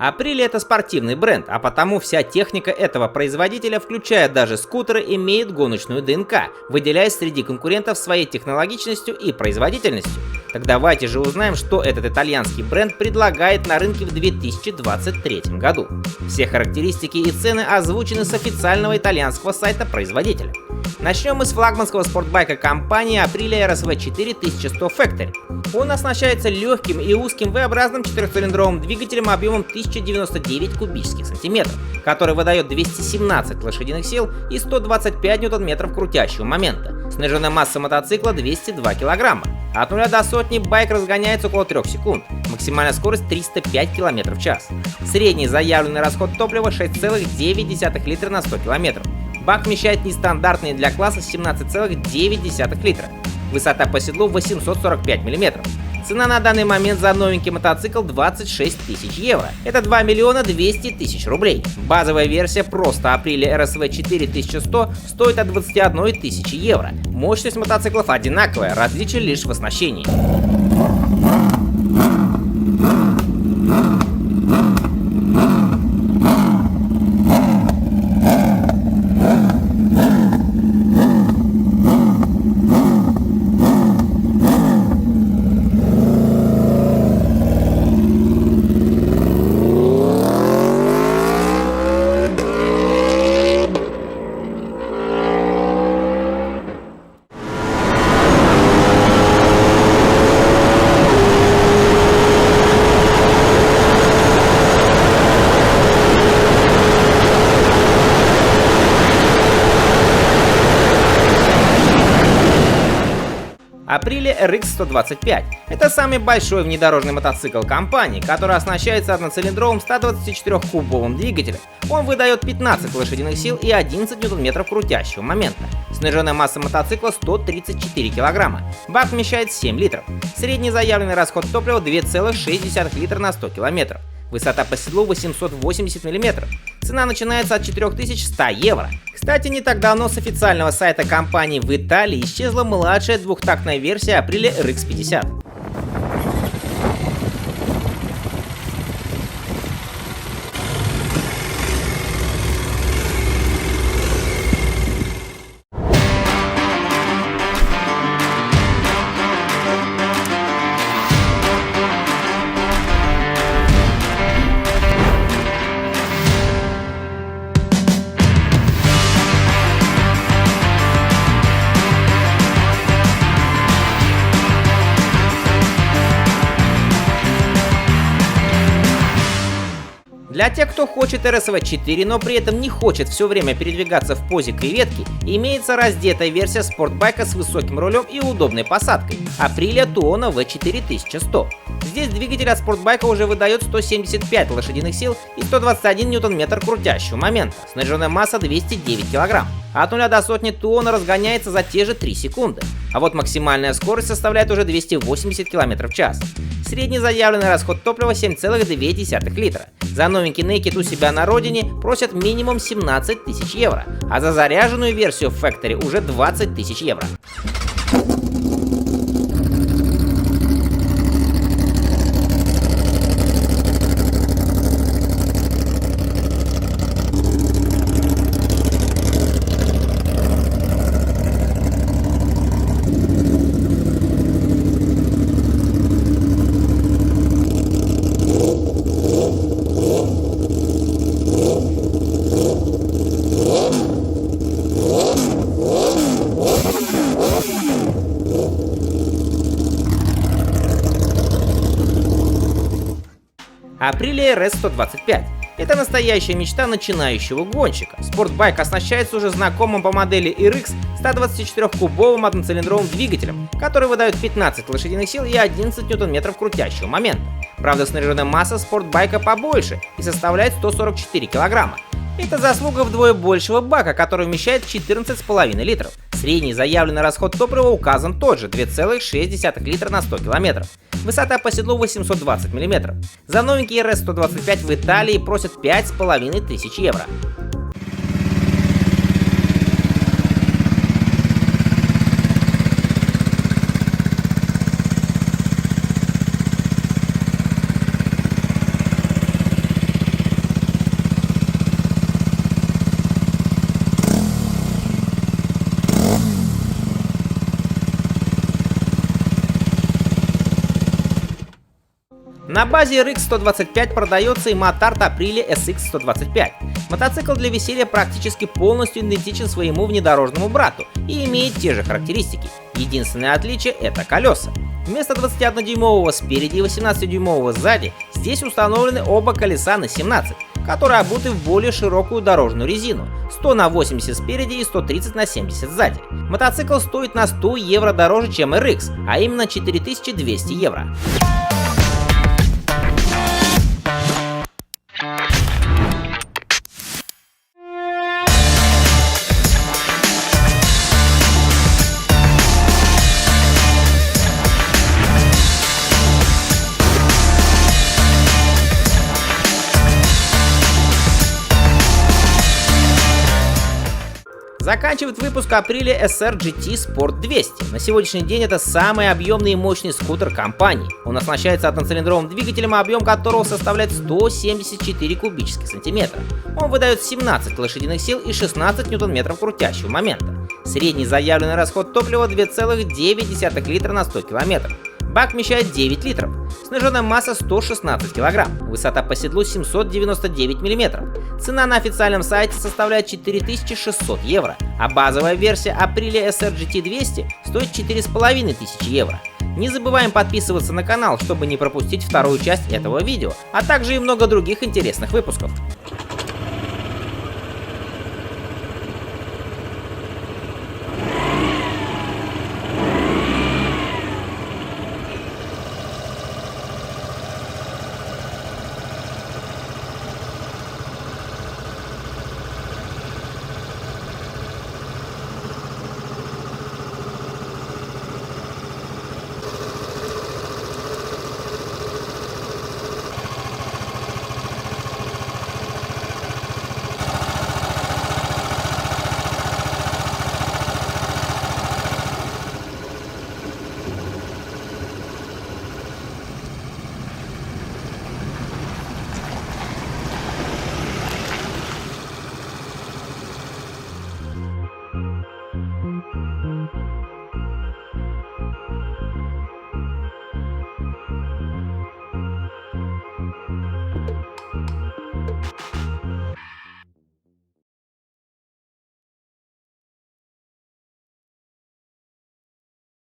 Aprilia — это спортивный бренд, а потому вся техника этого производителя, включая даже скутеры, имеет гоночную ДНК, выделяясь среди конкурентов своей технологичностью и производительностью. Так давайте же узнаем, что этот итальянский бренд предлагает на рынке в 2023 году. Все характеристики и цены озвучены с официального итальянского сайта производителя. Начнем мы с флагманского спортбайка компании Aprilia RSV 4100 Factory. Он оснащается легким и узким V-образным четырехцилиндровым двигателем объемом 1099 кубических сантиметров, который выдает 217 лошадиных сил и 125 ньютон-метров крутящего момента. Сниженная масса мотоцикла 202 кг. От 0 до сотни байк разгоняется около 3 секунд. Максимальная скорость 305 км в час. Средний заявленный расход топлива 6,9 литра на 100 км. Бак вмещает нестандартные для класса 17,9 литра. Высота по седлу 845 мм. Цена на данный момент за новенький мотоцикл 26 тысяч евро. Это 2 миллиона 200 тысяч рублей. Базовая версия просто Aprilia RSV 4100 стоит от 21 тысячи евро. Мощность мотоциклов одинаковая, различие лишь в оснащении. Aprilia RX 125 — это самый большой внедорожный мотоцикл компании, который оснащается одноцилиндровым 124-кубовым двигателем. Он выдает 15 лошадиных сил и 11 ньютон-метров крутящего момента. Сниженная масса мотоцикла 134 кг. Бак вмещает 7 литров. Средний заявленный расход топлива 2,6 литра на 100 км. Высота по седлу 880 мм. Цена начинается от 4100 евро. Кстати, не так давно с официального сайта компании в Италии исчезла младшая двухтактная версия Aprilia RX 50. Для тех, кто хочет RSV 4, но при этом не хочет все время передвигаться в позе креветки, имеется раздетая версия спортбайка с высоким рулем и удобной посадкой Aprilia Tuono V4100. Здесь двигатель от спортбайка уже выдает 175 лошадиных сил и 121 ньютон-метр крутящего момента. Сниженная масса 209 кг. От 0 до сотни Tuono разгоняется за те же 3 секунды. А вот максимальная скорость составляет уже 280 км в час. Средний заявленный расход топлива 7,2 литра. За новенький Naked у себя на родине просят минимум 17 тысяч евро, а за заряженную версию Factory уже 20 тысяч евро. Aprilia RS 125 — это настоящая мечта начинающего гонщика. Спортбайк оснащается уже знакомым по модели RX 124-кубовым одноцилиндровым двигателем, который выдает 15 лошадиных сил и 11 ньютон-метров крутящего момента. Правда, снаряженная масса спортбайка побольше и составляет 144 кг. Это заслуга вдвое большего бака, который вмещает 14,5 литров. Средний заявленный расход топлива указан тот же — 2,6 литра на 100 км. Высота по седлу 820 мм. За новенький RS 125 в Италии просят 5500 евро. На базе RX 125 продается и Motard Aprilia SX 125. Мотоцикл для веселья практически полностью идентичен своему внедорожному брату и имеет те же характеристики. Единственное отличие — это колеса. Вместо 21-дюймового спереди и 18-дюймового сзади здесь установлены оба колеса на 17, которые обуты в более широкую дорожную резину — 100 на 80 спереди и 130 на 70 сзади. Мотоцикл стоит на 100 евро дороже, чем RX, а именно 4200 евро. Заканчивает выпуск Aprilia SR GT Sport 200. На сегодняшний день это самый объемный и мощный скутер компании. Он оснащается одноцилиндровым двигателем, объем которого составляет 174 кубических сантиметра. Он выдает 17 лошадиных сил и 16 ньютон-метров крутящего момента. Средний заявленный расход топлива 2,9 литра на 100 километров. Бак вмещает 9 литров. Снаряженная масса 116 кг. Высота по седлу 799 мм. Цена на официальном сайте составляет 4600 евро, а базовая версия Aprilia SR GT 200 стоит 4500 евро. Не забываем подписываться на канал, чтобы не пропустить вторую часть этого видео, а также и много других интересных выпусков.